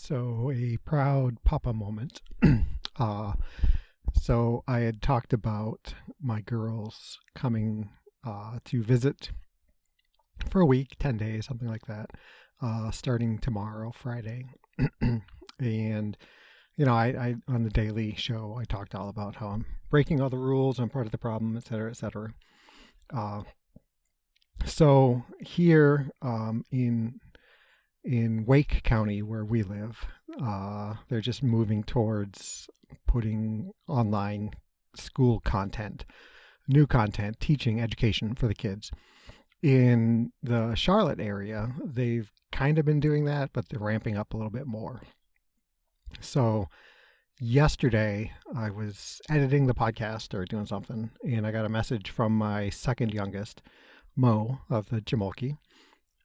So, a proud papa moment. uh, so, I had talked about my girls coming to visit for a week, 10 days, something like that, starting tomorrow, Friday. And, I on the daily show, I talked all about how I'm breaking all the rules, I'm part of the problem, et cetera, et cetera. Uh, so, here in Wake County, where we live, they're just moving towards putting online school content, new content, teaching, education for the kids. In the Charlotte area, they've kind of been doing that, but they're ramping up a little bit more. So, yesterday, I was editing the podcast or doing something, and I got a message from my second youngest, Mo of the Jamulki,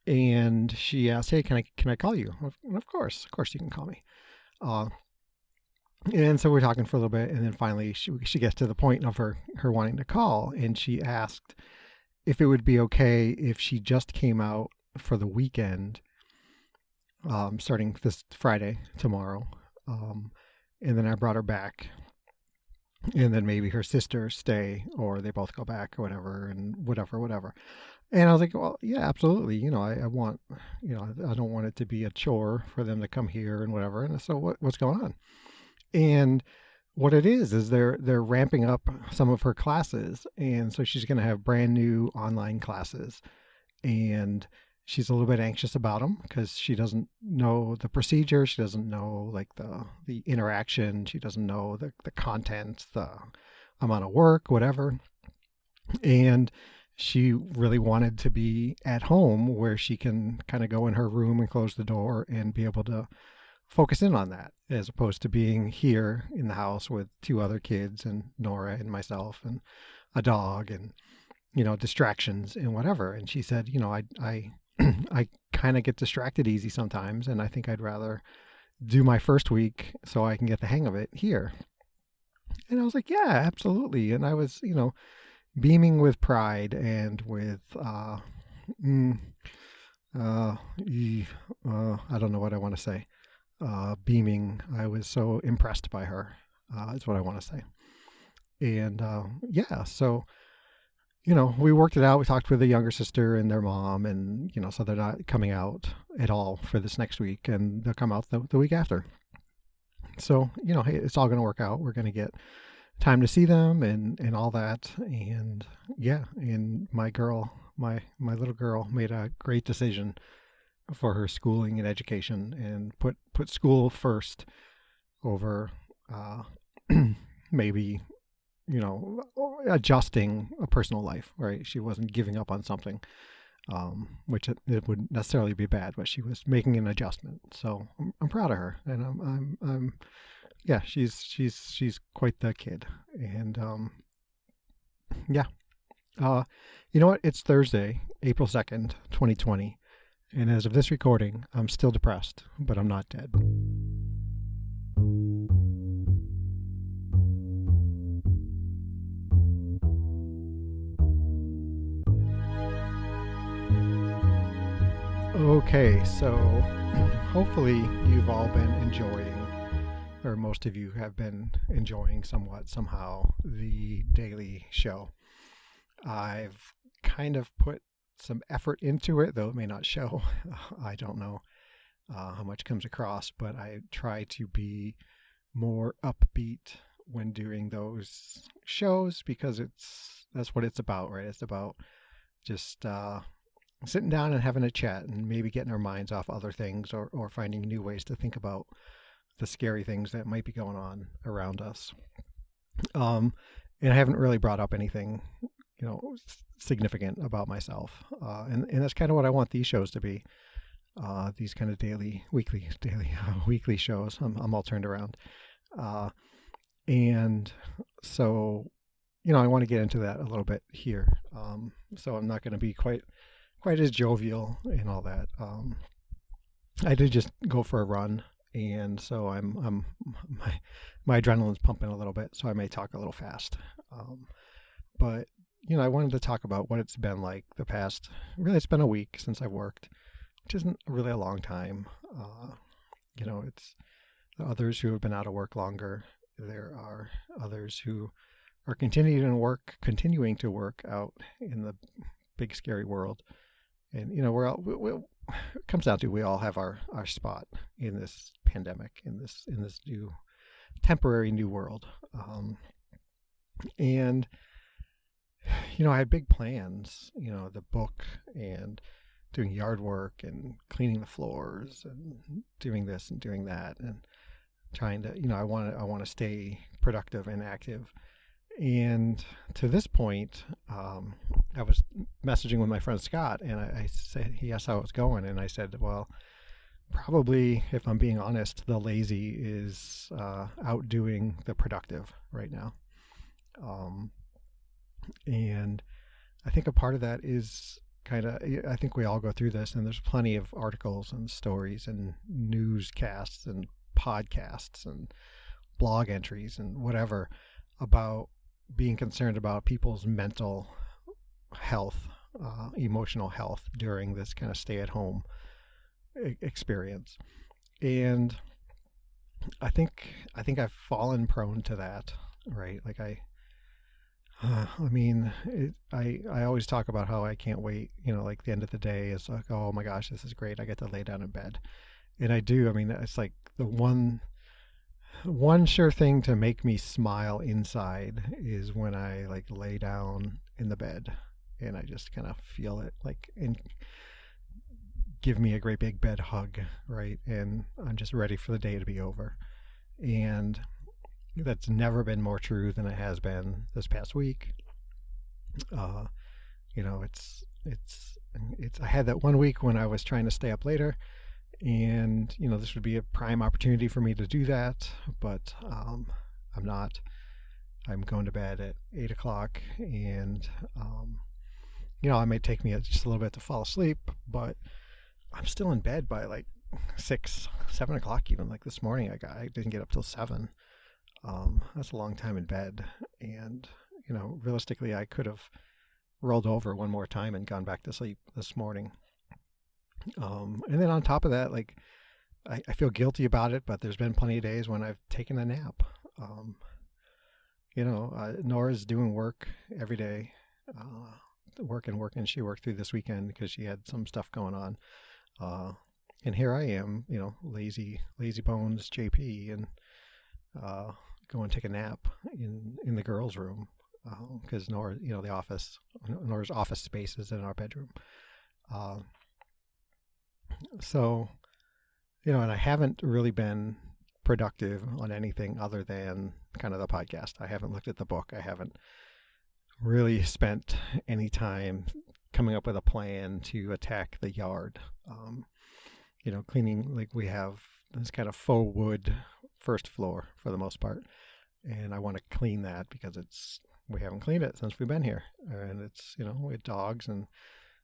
and she asked, "Hey, can I call you?" Of course, you can call me. Uh, and so we're talking for a little bit, and then finally she gets to the point of her wanting to call, and she asked if it would be okay if she just came out for the weekend, starting this Friday tomorrow, and then I brought her back, and then maybe her sister stay, or they both go back, or whatever, and whatever. And I was like, well, yeah, absolutely. I want, I don't want it to be a chore for them to come here and whatever. And so what's going on? And what it is they're ramping up some of her classes. And so she's going to have brand new online classes. And she's a little bit anxious about them because she doesn't know the procedure. She doesn't know like the interaction. She doesn't know the content, the amount of work, whatever. And she really wanted to be at home where she can kind of go in her room and close the door and be able to focus in on that, as opposed to being here in the house with two other kids and Nora and myself and a dog and, distractions and whatever. And she said, I kind of get distracted easy sometimes. And I think I'd rather do my first week so I can get the hang of it here. And I was like, yeah, absolutely. And I was, beaming with pride and with I don't know what I want to say. Beaming, I was so impressed by her. Is what I want to say. And yeah, so we worked it out. We talked with the younger sister and their mom, and so they're not coming out at all for this next week, and they'll come out the week after. So hey, it's all going to work out. We're going to get time to see them and all that. And yeah, and my little girl made a great decision for her schooling and education, and put school first over maybe adjusting a personal life, right? She wasn't giving up on something, which it wouldn't necessarily be bad, but she was making an adjustment. So I'm proud of her, and I'm yeah, she's quite the kid. And yeah. You know what? It's Thursday, April 2nd, 2020. And as of this recording, I'm still depressed, but I'm not dead. Okay, so hopefully you've all been enjoying, or most of you have been enjoying somewhat, somehow, the daily show. I've kind of put some effort into it, though it may not show. I don't know how much comes across, but I try to be more upbeat when doing those shows, because that's what it's about, right? It's about just sitting down and having a chat and maybe getting our minds off other things, or finding new ways to think about the scary things that might be going on around us. And I haven't really brought up anything, significant about myself. And that's kind of what I want these shows to be. These kind of weekly shows. I'm all turned around. And so, I want to get into that a little bit here. So I'm not going to be quite as jovial and all that. I did just go for a run, and so my adrenaline's pumping a little bit, so I may talk a little fast. But I wanted to talk about what it's been like the past. Really, it's been a week since I've worked, which isn't really a long time. It's others who have been out of work longer. There are others who are continuing to work out in the big scary world. And we're all it comes down to we all have our spot in this pandemic, in this new temporary new world. And I had big plans, the book and doing yard work and cleaning the floors and doing this and doing that and trying to, I want to stay productive and active. And to this point, I was messaging with my friend Scott, and I said, he asked how it was going, and I said, well, probably, if I'm being honest, the lazy is outdoing the productive right now. And I think a part of that is I think we all go through this, and there's plenty of articles and stories and newscasts and podcasts and blog entries and whatever about being concerned about people's mental health, emotional health during this kind of stay-at-home experience. And I think I've fallen prone to that, right? Like I always talk about how I can't wait, like the end of the day is like, oh my gosh, this is great. I get to lay down in bed. And I do. I mean, it's like the one sure thing to make me smile inside is when I like lay down in the bed and I just kind of feel it like and give me a great big bed hug, right? And I'm just ready for the day to be over. And that's never been more true than it has been this past week. It's I had that one week when I was trying to stay up later, and this would be a prime opportunity for me to do that, but I'm not. I'm going to bed at 8 o'clock, and it may take me just a little bit to fall asleep, but I'm still in bed by like 6, 7 o'clock even. Like this morning, I didn't get up till 7. That's a long time in bed, and realistically, I could have rolled over one more time and gone back to sleep this morning. And then on top of that, like I feel guilty about it, but there's been plenty of days when I've taken a nap. Nora's doing work every day, working. She worked through this weekend because she had some stuff going on. And here I am, lazy bones JP, and go and take a nap in the girls' room because Nora, Nora's office space is in our bedroom. So, and I haven't really been productive on anything other than kind of the podcast. I haven't looked at the book. I haven't really spent any time coming up with a plan to attack the yard. Cleaning, like we have this kind of faux wood first floor for the most part. And I want to clean that because we haven't cleaned it since we've been here. And it's, we had dogs and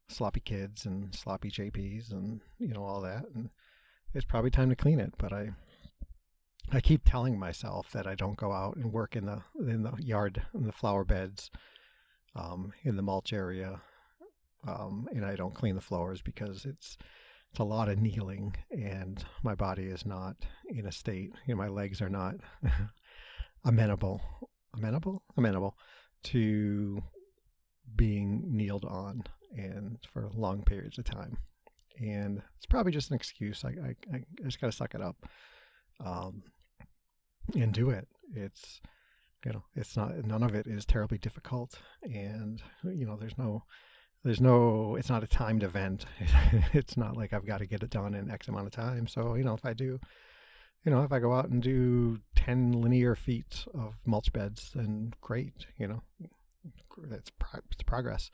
sloppy kids and sloppy JPs and, all that. And it's probably time to clean it. But I keep telling myself that I don't go out and work in the yard, in the flower beds, in the mulch area. And I don't clean the floors because it's a lot of kneeling and my body is not in a state, my legs are not amenable to being kneeled on and for long periods of time. And it's probably just an excuse. I just got to suck it up and do it. It's, it's not, none of it is terribly difficult. And, it's not a timed event. It's not like I've got to get it done in X amount of time. So, if I do, if I go out and do 10 linear feet of mulch beds, then great, it's progress.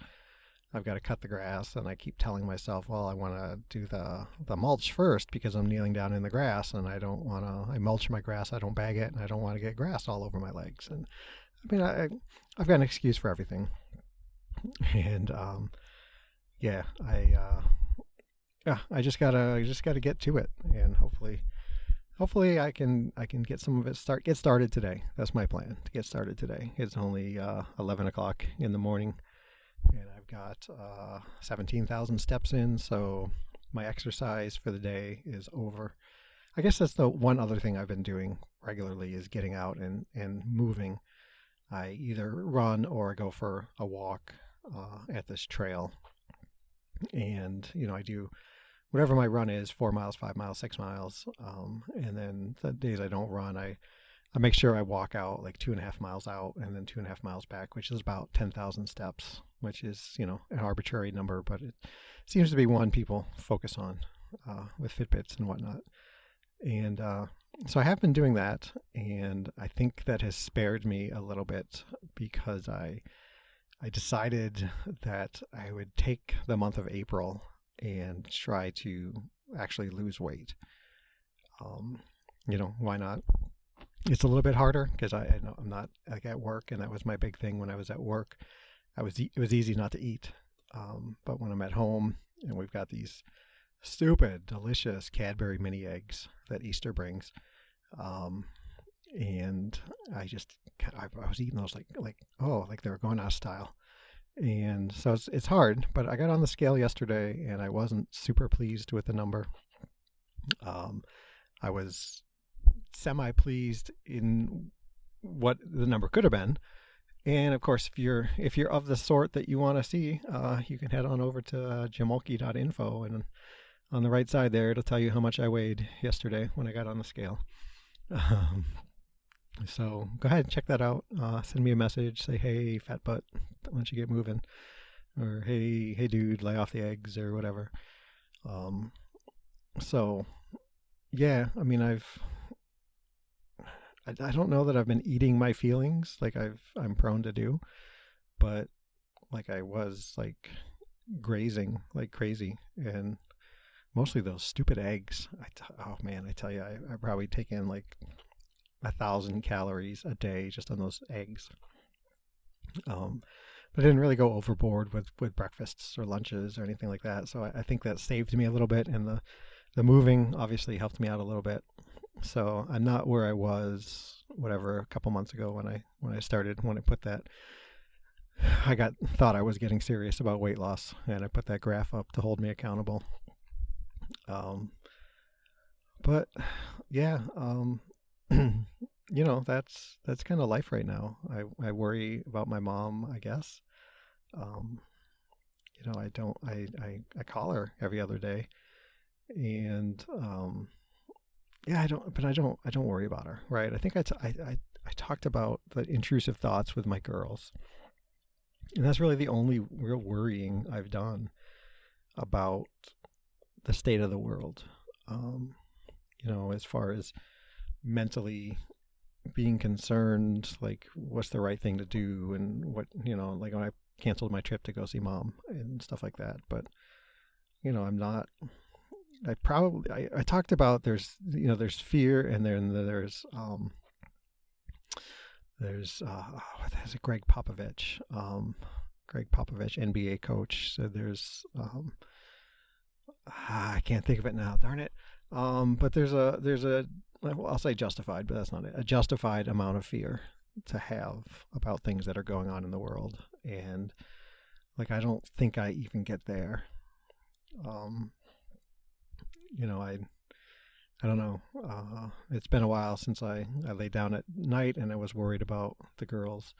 I've got to cut the grass, and I keep telling myself, well, I want to do the mulch first because I'm kneeling down in the grass, and I don't want to, I mulch my grass, I don't bag it, and I don't want to get grass all over my legs. And I've got an excuse for everything. And I just gotta get to it, and hopefully I can get some of it get started today. That's my plan, to get started today. It's only 11 o'clock in the morning, and I've got 17,000 steps in, so my exercise for the day is over. I guess that's the one other thing I've been doing regularly is getting out and moving. I either run or I go for a walk at this trail. And, I do whatever my run is, 4 miles, 5 miles, 6 miles. And then the days I don't run, I make sure I walk out like 2.5 miles out and then 2.5 miles back, which is about 10,000 steps, which is, an arbitrary number, but it seems to be one people focus on with Fitbits and whatnot. And so I have been doing that, and I think that has spared me a little bit because I decided that I would take the month of April and try to actually lose weight. Why not? It's a little bit harder because I know I'm not like at work, and that was my big thing when I was at work. It was easy not to eat, but when I'm at home and we've got these stupid, delicious Cadbury mini eggs that Easter brings, and I was eating those like they were going out of style, and so it's hard. But I got on the scale yesterday, and I wasn't super pleased with the number. I was semi-pleased in what the number could have been. And of course, if you're of the sort that you want to see, you can head on over to jimolke.info, and on the right side there, it'll tell you how much I weighed yesterday when I got on the scale. So go ahead and check that out. Send me a message. Say, hey, fat butt, why don't you get moving? Or hey, dude, lay off the eggs or whatever. So, yeah, I mean, I don't know that I've been eating my feelings like I'm prone to do, but like I was like grazing like crazy, and mostly those stupid eggs. Oh man, I tell you, I probably take in like 1,000 calories a day just on those eggs. But I didn't really go overboard with breakfasts or lunches or anything like that. So I think that saved me a little bit, and the moving obviously helped me out a little bit. So I'm not where I was, whatever, a couple months ago when I put that. Thought I was getting serious about weight loss, and I put that graph up to hold me accountable. But yeah, that's kind of life right now. I worry about my mom, I guess. I call her every other day, and yeah, I don't worry about her, right? I think I talked about the intrusive thoughts with my girls, and that's really the only real worrying I've done about the state of the world. As far as mentally being concerned, like what's the right thing to do, and what, like when I canceled my trip to go see mom and stuff like that. But I'm not. I talked about there's fear, and then there's there's a Greg Popovich, NBA coach. So there's I can't think of it now, darn it. But there's a well, I'll say justified, but that's not it. A justified amount of fear to have about things that are going on in the world, and like I don't think I even get there. I don't know. It's been a while since I lay down at night and I was worried about the girls.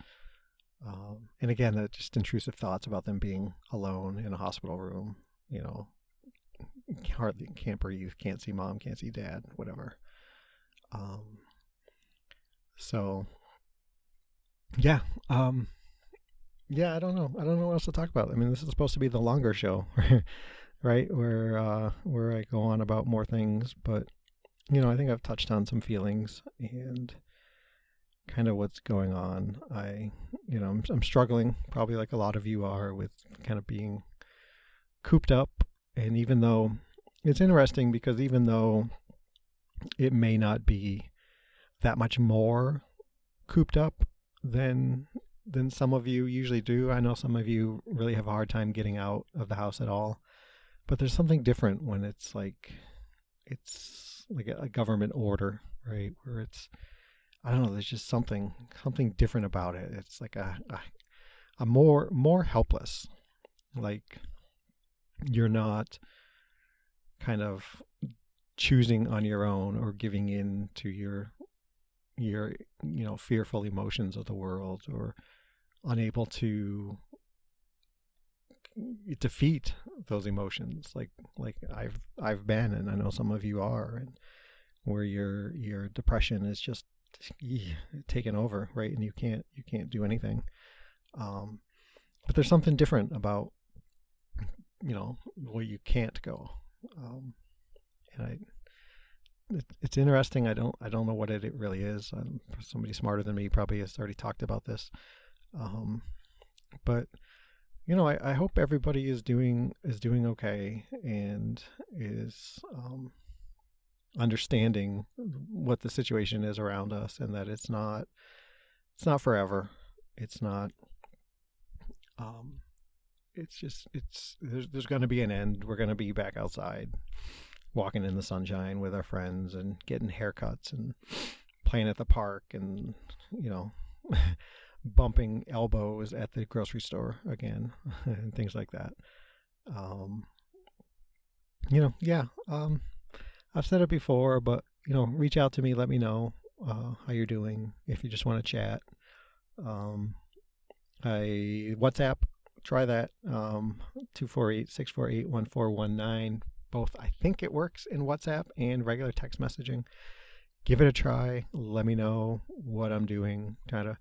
And again, just intrusive thoughts about them being alone in a hospital room. Hardly can't breathe, can't see mom, can't see dad, whatever. So yeah, yeah. I don't know. I don't know what else to talk about. I mean, this is supposed to be the longer show, right? Where I go on about more things, but I think I've touched on some feelings and kind of what's going on. I'm struggling, probably like a lot of you are, with kind of being cooped up. And even though it's interesting, because even though it may not be that much more cooped up than some of you usually do. I know some of you really have a hard time getting out of the house at all. But there's something different when it's like a government order, right? Where I don't know, there's just something different about it. It's like a more helpless. Like you're not kind of choosing on your own or giving in to your fearful emotions of the world, or unable to defeat those emotions like I've been, and I know some of you are, and where your depression is just taken over, right? And you can't do anything. But there's something different about where you can't go. And it's interesting. I don't know what it really is. Somebody smarter than me probably has already talked about this. But I hope everybody is doing okay, and is understanding what the situation is around us, and that it's not forever. It's not. There's going to be an end. We're going to be back outside, walking in the sunshine with our friends, and getting haircuts, and playing at the park, and bumping elbows at the grocery store again, and things like that. I've said it before, but reach out to me, let me know how you're doing. If you just want to chat, WhatsApp, try that, 248-648-1419. Both, I think it works in WhatsApp and regular text messaging. Give it a try. Let me know what I'm doing. Try to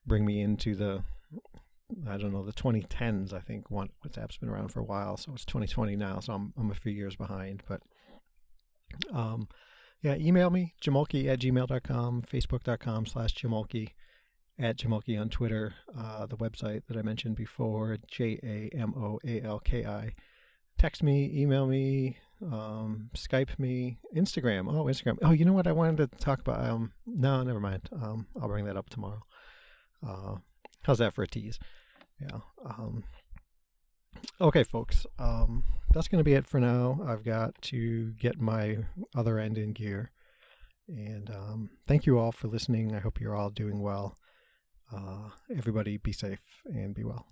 bring me into the 2010s. I think WhatsApp's been around for a while, so it's 2020 now, so I'm a few years behind. But email me, jamolke@gmail.com, facebook.com/jamolke, @jamolke on Twitter, the website that I mentioned before, JAMOALKI. Text me, email me, Skype me, Instagram. Oh, Instagram. Oh, you know what I wanted to talk about? No, never mind. I'll bring that up tomorrow. How's that for a tease? Yeah. Okay, folks. That's going to be it for now. I've got to get my other end in gear. And thank you all for listening. I hope you're all doing well. Everybody be safe and be well.